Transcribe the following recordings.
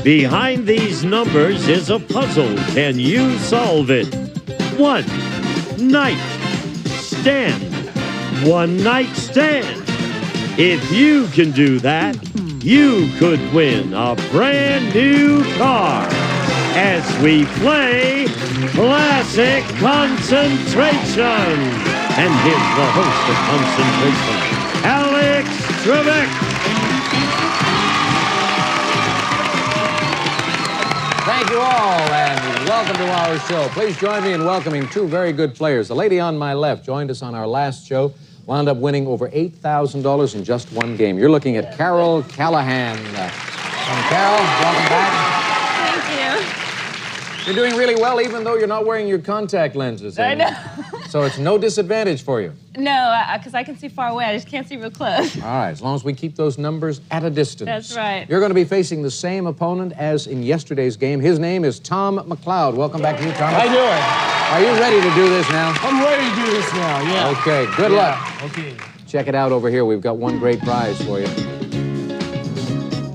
Behind these numbers is a puzzle. Can you solve it? One night stand. One night stand. If you can do that, you could win a brand new car as we play Classic Concentration. And here's the host of Concentration, Alex Trebek. Thank you all, and welcome to our show. Please join me in welcoming two very good players. The lady on my left joined us on our last show, wound up winning over $8,000 in just one game. You're looking at Carol Callahan. And Carol, welcome back. Thank you. You're doing really well, even though you're not wearing your contact lenses. I know. So it's no disadvantage for you. No, because I can see far away. I just can't see real close. All right, as long as we keep those numbers at a distance. That's right. You're going to be facing the same opponent as in yesterday's game. His name is Tom McLeod. Welcome back to you, Tom. How you doing? Are you ready to do this now? I'm ready to do this now, yeah. Okay, good luck. Okay. Check it out over here. We've got one great prize for you.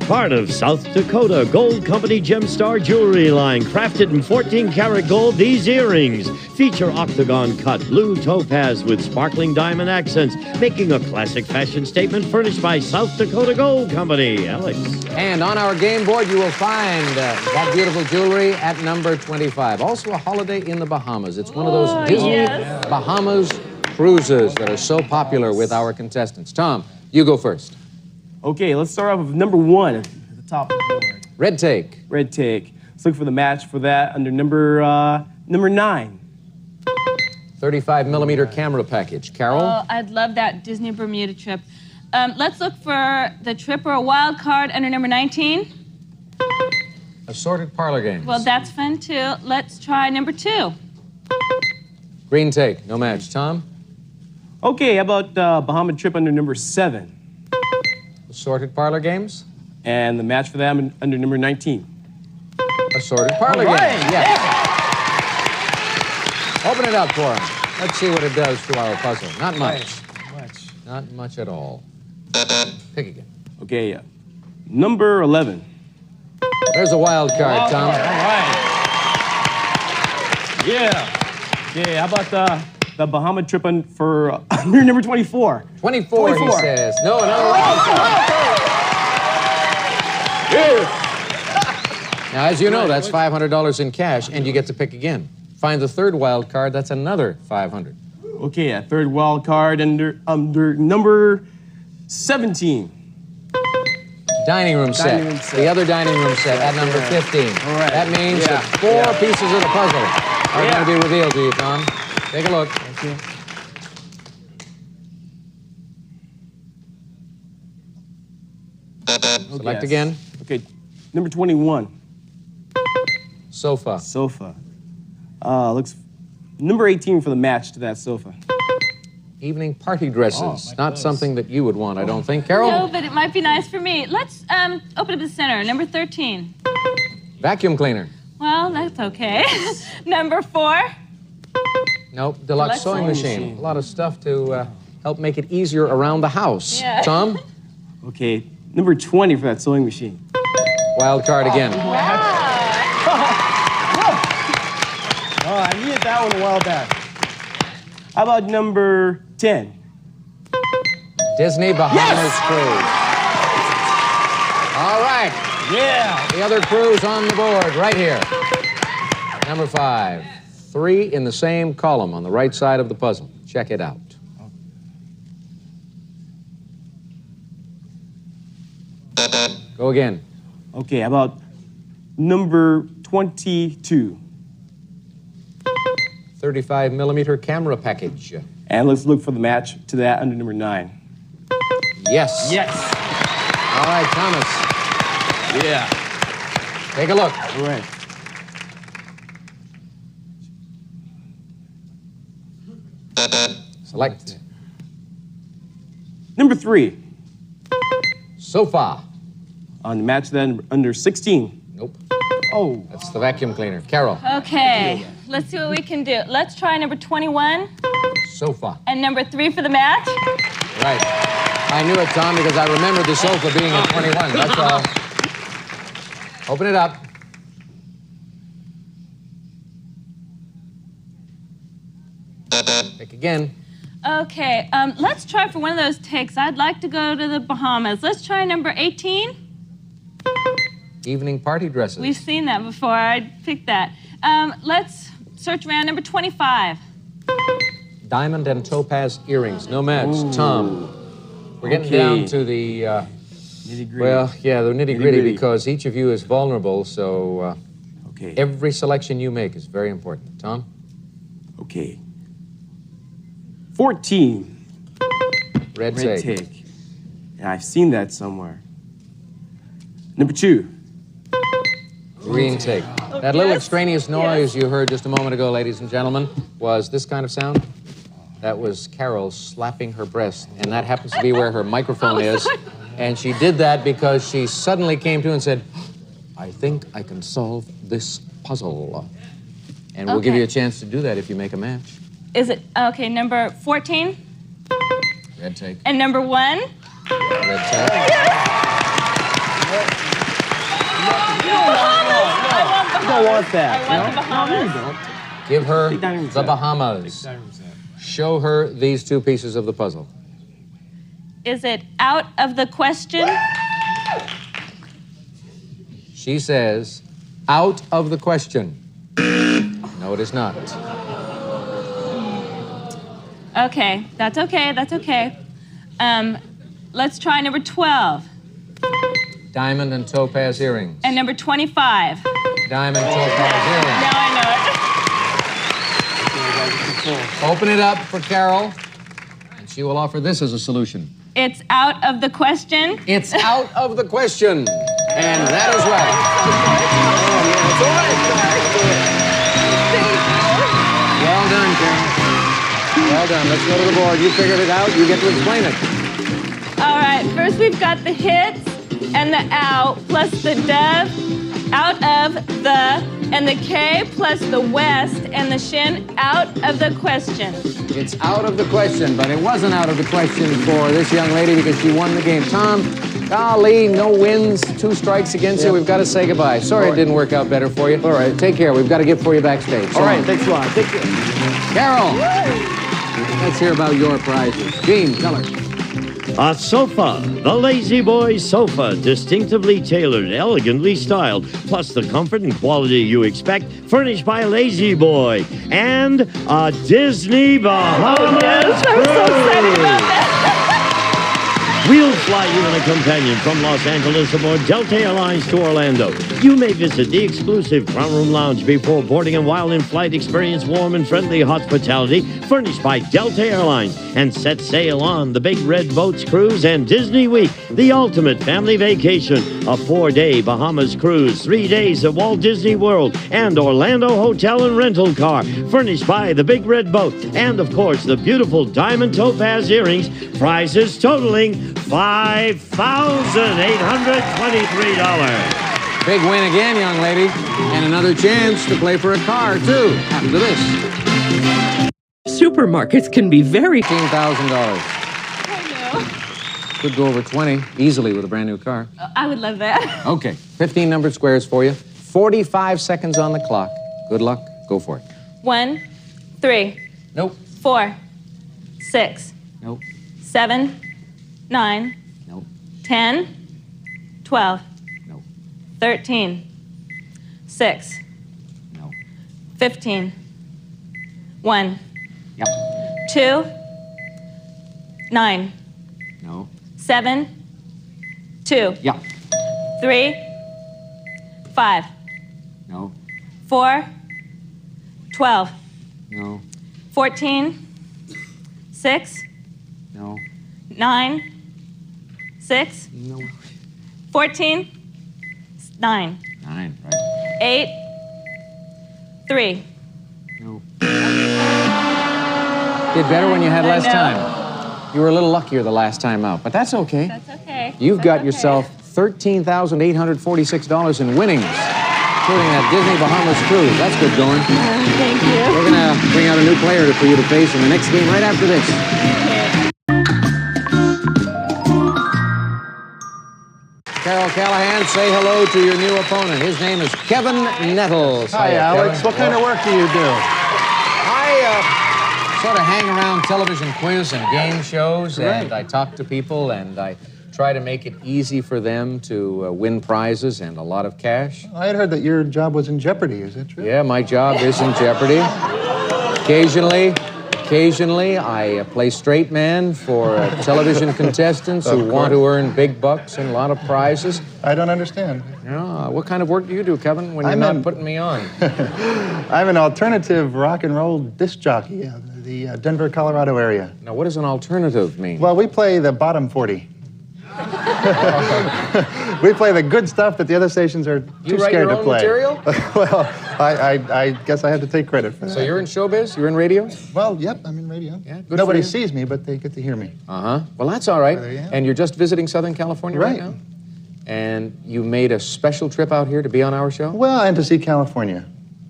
Part of South Dakota Gold Company Gemstar Jewelry line. Crafted in 14-karat gold, these earrings feature octagon-cut blue topaz with sparkling diamond accents, making a classic fashion statement furnished by South Dakota Gold Company. Alex. And on our game board, you will find that beautiful jewelry at number 25. Also a holiday in the Bahamas. It's one of those Disney Bahamas cruises that are so popular with our contestants. Tom, you go first. Okay, let's start off with number 1 at the top of the board. Red take. Red take. Let's look for the match for that under number 9. 35mm camera package. Carol? Oh, I'd love that Disney Bermuda trip. Let's look for the trip or a wild card under number 19. Assorted parlor games. Well, that's fun, too. Let's try number 2. Green take. No match. Tom? Okay, how about Bahama trip under number 7? Assorted parlor games. And the match for that under number 19. Assorted parlor games. Yes. Open it up for him. Let's see what it does to our puzzle. Not much. Not much at all. Pick again. Okay, number 11. There's a wild card, Tom. All right. Yeah. Okay, how about the Bahama trip for under number 24? 24, he says. No, another wild card. Now, as you know, that's $500 in cash, and you get to pick again. Find the third wild card, that's another $500. Okay, a third wild card under number 17. Dining room set. The other dining room set at number 15. All right. That means that 4 pieces of the puzzle are going to be revealed to you, Tom. Take a look. Thank you. Select again. Okay, number 21. Sofa. Sofa. Looks number 18 for the match to that sofa. Evening party dresses. Not something that you would want, I don't think. Carol? No, but it might be nice for me. Let's open up the center. Number 13. Vacuum cleaner. Well, that's okay. Number 4. Nope. Deluxe sewing machine. A lot of stuff to help make it easier around the house. Yeah. Tom? Okay, number 20 for that sewing machine. Wild card again. Wow. Oh, I needed that one a while back. How about number 10? Disney Bahamas Cruise. All right. Yeah. The other cruise on the board right here. Number 5. 3 in the same column on the right side of the puzzle. Check it out. Go again. Okay, how about number 22? 35mm camera package. And let's look for the match to that under number 9. Yes. Yes. All right, Thomas. Yeah. Take a look. All right. Select. Number 3. Sofa. On the match then under 16. Nope. Oh. That's the vacuum cleaner. Carol. Okay, let's see what we can do. Let's try number 21 Sofa. and number 3 for the match. Right. I knew it, Tom, because I remembered the sofa being at 21. That's all. Open it up. Pick again. Okay, let's try for one of those takes. I'd like to go to the Bahamas. Let's try number 18. Evening party dresses. We've seen that before. I picked that. Let's search around number 25. Diamond and topaz earrings. No match. Ooh. Tom. We're getting Okay. down to the, Nitty-gritty. well, yeah, the nitty-gritty Nitty-gritty. because each of you is vulnerable, so Okay. every selection you make is very important. Tom? Okay. 14. Red Red take. take. Yeah, I've seen that somewhere. Number 2. Green take. That little extraneous noise you heard just a moment ago, ladies and gentlemen, was this kind of sound. That was Carol slapping her breast, and that happens to be where her microphone is. And she did that because she suddenly came to and said, I think I can solve this puzzle. And we'll give Okay. you a chance to do that if you make a match. Is it, okay, number 14? Red take. And number 1? Red take. You don't want that. I want the Bahamas. Give her Take dining room the set. Bahamas. Show her these two pieces of the puzzle. Is it out of the question? She says, out of the question. No, it is not. Okay, that's okay, that's okay. Let's try number 12. Diamond and topaz earrings. And number 25. Diamond, topaz earrings. Now I know Open it up for Carol, and she will offer this as a solution. it. It's out of the question. It's out of the question. And that is right. Well done, Carol. Well done. Let's go to the board. You figured it out. You get to explain it. All right, first we've got the hits and the out plus the dove, out of the, and the K plus the west and the shin, out of the question. It's out of the question, but it wasn't out of the question for this young lady because she won the game. Tom, golly, no wins, 2 strikes against you. We've got to say goodbye. Sorry it didn't work out better for you. All right. Take care. We've got to get for you backstage. So All right, long. thanks a lot. Take care. Carol, let's hear about your prizes. Gene, tell her. A sofa, the Lazy Boy sofa, distinctively tailored, elegantly styled, plus the comfort and quality you expect, furnished by Lazy Boy, and a Disney Bahamas I'm so excited about that. We'll fly you and a companion from Los Angeles aboard Delta Airlines to Orlando. You may visit the exclusive Crown Room Lounge before boarding, and while in flight, experience warm and friendly hospitality furnished by Delta Airlines, and set sail on the Big Red Boats Cruise and Disney Week, the ultimate family vacation. A 4-day Bahamas cruise, 3 days at Walt Disney World and Orlando Hotel and Rental Car, furnished by the Big Red Boat, and of course the beautiful diamond topaz earrings, prizes totaling $5,823. Big win again, young lady. And another chance to play for a car, too, after this. Supermarkets can be very... $15,000. I Could go over 20 easily with a brand new car. know. I would love that. Okay, 15 numbered squares for you. 45 seconds on the clock. Good luck. Go for it. 1, 3, Nope. 4, 6, Nope. 7, 9, Nope. 10, 12, Nope. 13, 6, No. 15, 1, Yep. 2, 9, No. 7, 2, Yep. 3, 5, No. 4, 12, No. 14, 6, No. 9, 6, No. 14, 9, 9, right? 8, 3. No. Did better when you had less I know. time. You were a little luckier the last time out, but that's okay. That's okay. You've That's got okay. yourself $13,846 in winnings, including that Disney Bahamas cruise. That's good going. Thank you. We're going to bring out a new player for you to face in the next game right after this. Carol Callahan, say hello to your new opponent. His name is Kevin Nettles. Hi, Alex. Kevin. What kind of work do you do? I sort of hang around television quiz and game shows, and I talk to people, and I try to make it easy for them to win prizes and a lot of cash. I had heard that your job was in jeopardy. Is that true? Yeah, my job is in jeopardy. Occasionally, I play straight man for television contestants who want to earn big bucks and a lot of prizes. I don't understand. Yeah, what kind of work do you do, Kevin, when you're not putting me on? I'm an alternative rock and roll disc jockey in the Denver, Colorado area. Now, what does an alternative mean? Well, we play the bottom 40. We play the good stuff that the other stations are too scared to play. You write your own material? Well, I guess I have to take credit for that. So you're in showbiz? You're in radio? Well, yep, I'm in radio. Yeah, good Nobody for you. sees me, but they get to hear me. Uh-huh. Well, that's all right. There you have. And you're just visiting Southern California right now? And you made a special trip out here to be on our show? Well, and to see California.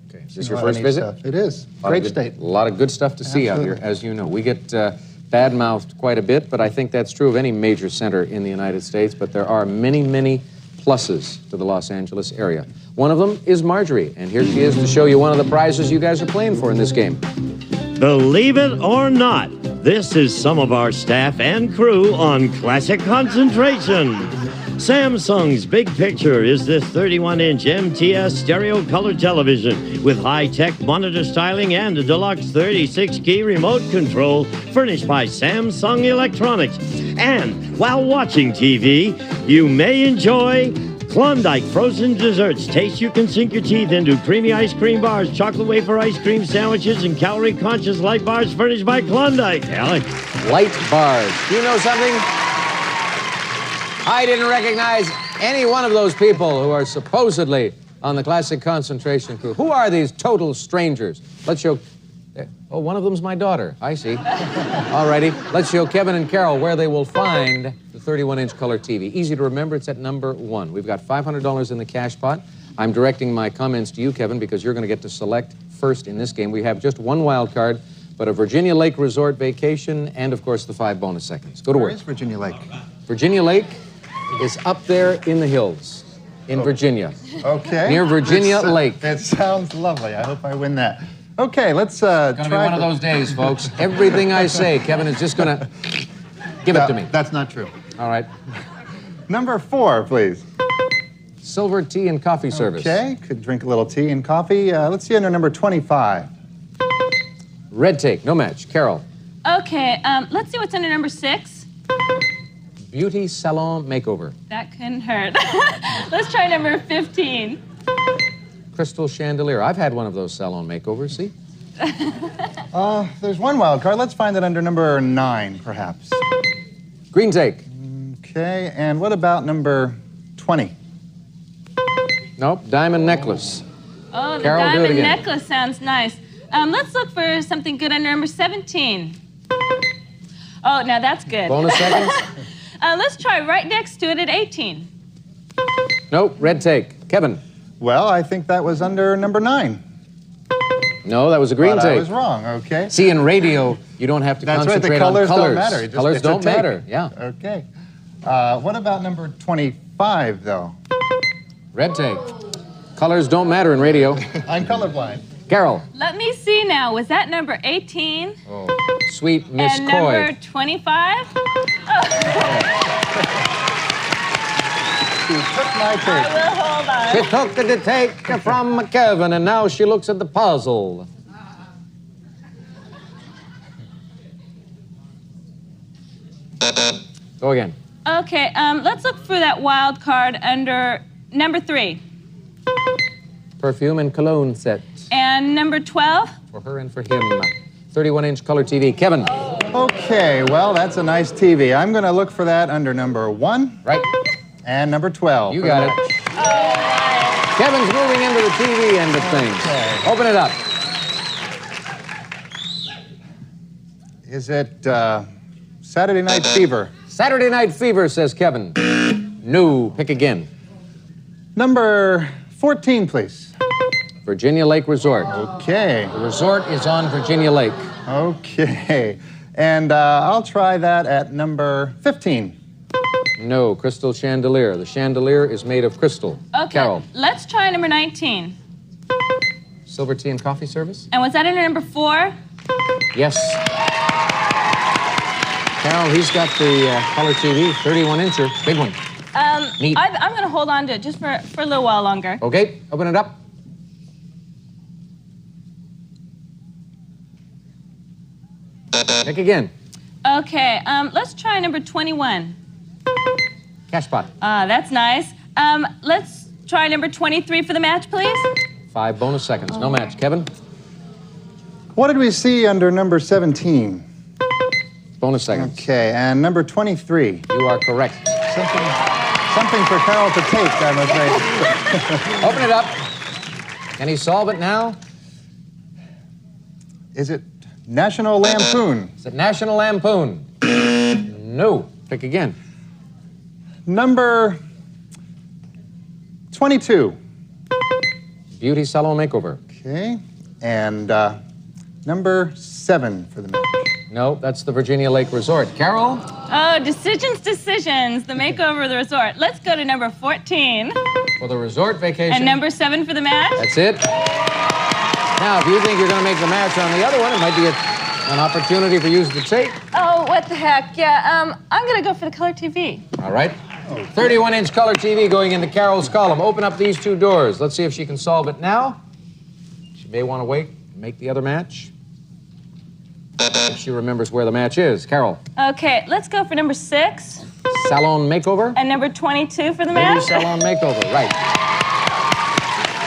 Okay. Is this your first visit? Stuff. It is. Great state. A lot of good stuff to see out here, as you know. We get bad-mouthed quite a bit, but I think that's true of any major center in the United States, but there are many, many pluses to the Los Angeles area. One of them is Marjorie, and here she is to show you one of the prizes you guys are playing for in this game. Believe it or not, this is some of our staff and crew on Classic Concentration. Samsung's big picture is this 31-inch MTS stereo color television with high-tech monitor styling and a deluxe 36-key remote control furnished by Samsung Electronics. And while watching TV, you may enjoy Klondike frozen desserts. Taste you can sink your teeth into. Creamy ice cream bars, chocolate wafer ice cream sandwiches, and calorie-conscious light bars furnished by Klondike. Alex. Light bars. Do you know something? I didn't recognize any one of those people who are supposedly on the Classic Concentration crew. Who are these total strangers? Let's show... Oh, one of them's my daughter. I see. All righty. Let's show Kevin and Carol where they will find the 31-inch color TV. Easy to remember. It's at number 1. We've got $500 in the cash pot. I'm directing my comments to you, Kevin, because you're going to get to select first in this game. We have just one wild card, but a Virginia Lake resort vacation and, of course, the 5 bonus seconds. Go to work. Where is Virginia Lake? Virginia Lake is up there in the hills in Virginia. Okay. Near Virginia Lake. It sounds lovely. I hope I win that. Okay, let's try... It's going to be one of those days, folks. Everything I say, Kevin is just going to give it to me. That's not true. All right. Number 4, please. Silver tea and coffee service. Okay, could drink a little tea and coffee. Let's see under number 25. Red take, no match. Carol. Okay, let's see what's under number 6. Beauty salon makeover. That couldn't hurt. Let's try number 15. Crystal chandelier. I've had one of those salon makeovers, see? There's one wild card. Let's find it under number 9, perhaps. Green take. Okay, and what about number 20? Nope, diamond necklace. Oh, the Carol, do it diamond again. necklace sounds nice. Let's look for something good under number 17. Oh, now that's good. Bonus seconds? Let's try right next to it at 18. Nope, red take. Kevin. Well, I think that was under number 9. No, that was a green But take. I was wrong, okay. See, in radio, you don't have to That's right, concentrate the colors on colors. don't matter. Colors It's a don't take. matter, yeah. Okay. What about number 25, though? Red take. Colors don't matter in radio. I'm colorblind. Carol. Let me see now. Was that number 18? Oh, sweet Miss And Coy. number 25? She took my I take. will hold on. She took the take from Kevin, and now she looks at the puzzle. Go again. Okay, let's look for that wild card under number 3. Perfume and cologne set. And number 12? For her and for him. 31-inch color TV. Kevin. Okay, well, that's a nice TV. I'm going to look for that under number 1 Right. and number 12. You got it. Kevin's moving into the TV end of things. Okay. Open it up. Is it Saturday Night Fever? Saturday Night Fever, says Kevin. No. Pick again. Number 14, please. Virginia Lake Resort. Okay. The resort is on Virginia Lake. Okay. And I'll try that at number 15. No. Crystal chandelier. The chandelier is made of crystal. Okay. Carol. Let's try number 19. Silver tea and coffee service? And was that under number 4? Yes. Carol, he's got the color TV, 31-incher. Big one. Neat. I'm going to hold on to it just for a little while longer. Okay, open it up. Pick again. Okay, let's try number 21. Cash pot. That's nice. Let's try number 23 for the match, please. 5 bonus seconds. No match. Kevin? What did we see under number 17? Bonus seconds. Okay, and number 23. You are correct. Something for Carol to take, I'm afraid. Open it up. Can he solve it now? Is it National Lampoon? Is it National Lampoon? No. Pick again. Number 22. Beauty salon makeover. Okay, and number 7 for the match. No, that's the Virginia Lake Resort. Carol? Oh, decisions. The makeover of the resort. Let's go to number 14. For the resort vacation. And number 7 for the match. That's it. Now, if you think you're going to make the match on the other one, it might be an opportunity for you to take. Oh, what the heck? Yeah, I'm going to go for the color TV. All right. 31-inch color TV going into Carol's column. Open up these 2 doors. Let's see if she can solve it now. She may want to wait and make the other match. If she remembers where the match is. Carol. Okay, let's go for number 6. Salon makeover. And number 22 for the Maybe match. salon makeover, right.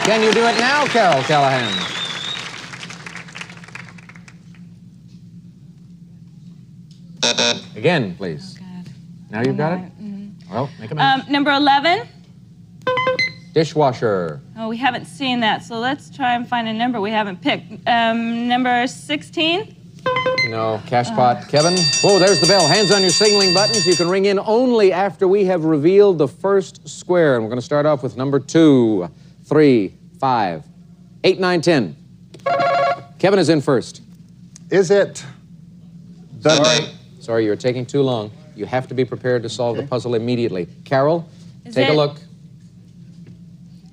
Can you do it now, Carol Callahan? Again, please. Oh, God. Now you've got it? Well, make a match. Number 11. Dishwasher. Oh, we haven't seen that, so let's try and find a number we haven't picked. Number 16. No. Cash pot. Kevin? Whoa, there's the bell. Hands on your signaling buttons. You can ring in only after we have revealed the first square. And we're going to start off with number 2, 3, 5, 8, 9, 10. Kevin is in first. Is it the... Sorry, you're taking too long. You have to be prepared to solve the puzzle immediately. Carol, take a look.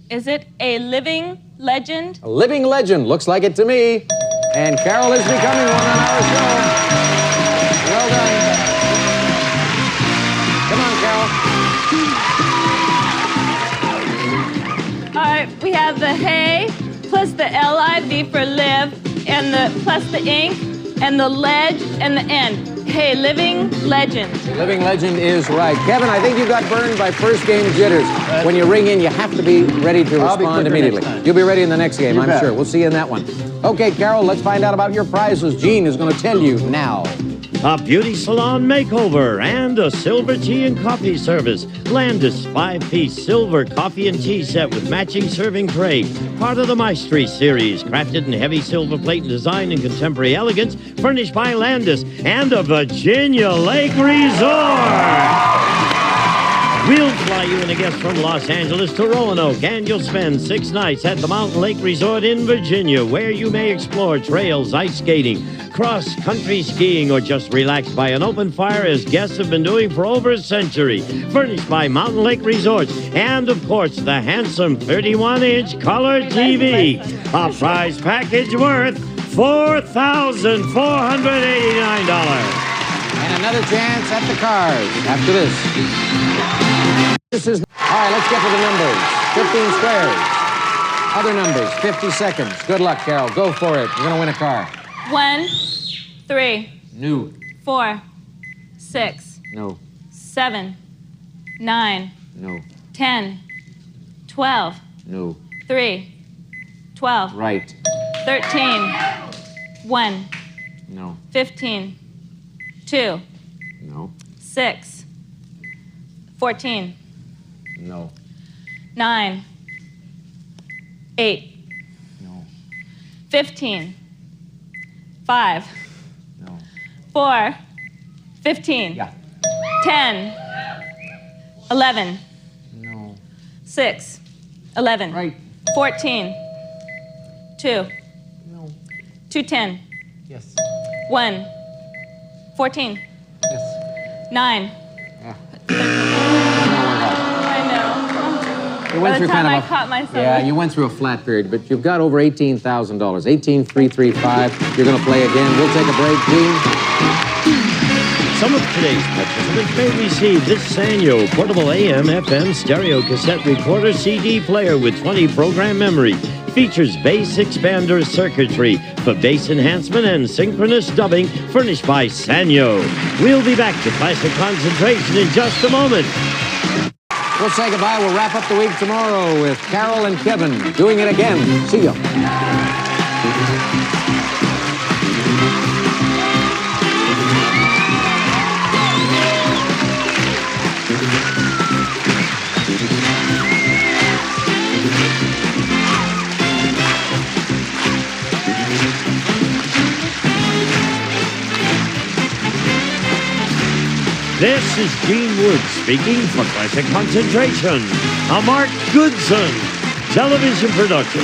Is it a living legend? A living legend. Looks like it to me. And Carol is becoming one on our show. Well done. Come on, Carol. All right, we have the hay plus the L-I-V for live, and the plus the ink, and the ledge, and the end. Hey, living legend. Living legend is right. Kevin, I think you got burned by first game jitters. When you ring in, you have to be ready to respond immediately. You'll be ready in the next game, I'm sure. We'll see you in that one. Okay, Carol, let's find out about your prizes. Gene is going to tell you now. A beauty salon makeover and a silver tea and coffee service. Landis 5-piece silver coffee and tea set with matching serving tray. Part of the Maestri series, crafted in heavy silver plate and design in contemporary elegance, furnished by Landis and a Virginia Lake Resort. We'll fly you and a guest from Los Angeles to Roanoke, and you'll spend 6 nights at the Mountain Lake Resort in Virginia, where you may explore trails, ice skating, cross-country skiing, or just relax by an open fire as guests have been doing for over a century. Furnished by Mountain Lake Resorts, and of course, the handsome 31-inch color TV. A prize package worth $4,489. And another chance at the cars after this. This is... All right, let's get to the numbers. 15 squares. Other numbers, 50 seconds. Good luck, Carol. Go for it. You're going to win a car. 1, 3, No. 4, 6, No. 7, 9, No. 10, 12, No. 3, 12, Right. 13, 1, No. 15, 2, No. 6, 14, No. 9, 8, No. 15, 5, No. 4, 15, Yeah. 10, 11, No. 6, 11, Right. 14, 2, No. 210, Yes. 1, 14, Yes. 9, Yeah. You went By the through time kind I of a, caught myself. yeah, you went through a flat period, but you've got over $18,000. 18,335. You're going to play again. We'll take a break, Gene. Some of today's participants may receive this Sanyo portable AM/FM stereo cassette recorder CD player with 20 program memory. Features bass expander circuitry for bass enhancement and synchronous dubbing, furnished by Sanyo. We'll be back to Classic Concentration in just a moment. We'll say goodbye. We'll wrap up the week tomorrow with Carol and Kevin doing it again. See you. This is Gene Wood speaking for Classic Concentration, a Mark Goodson television production.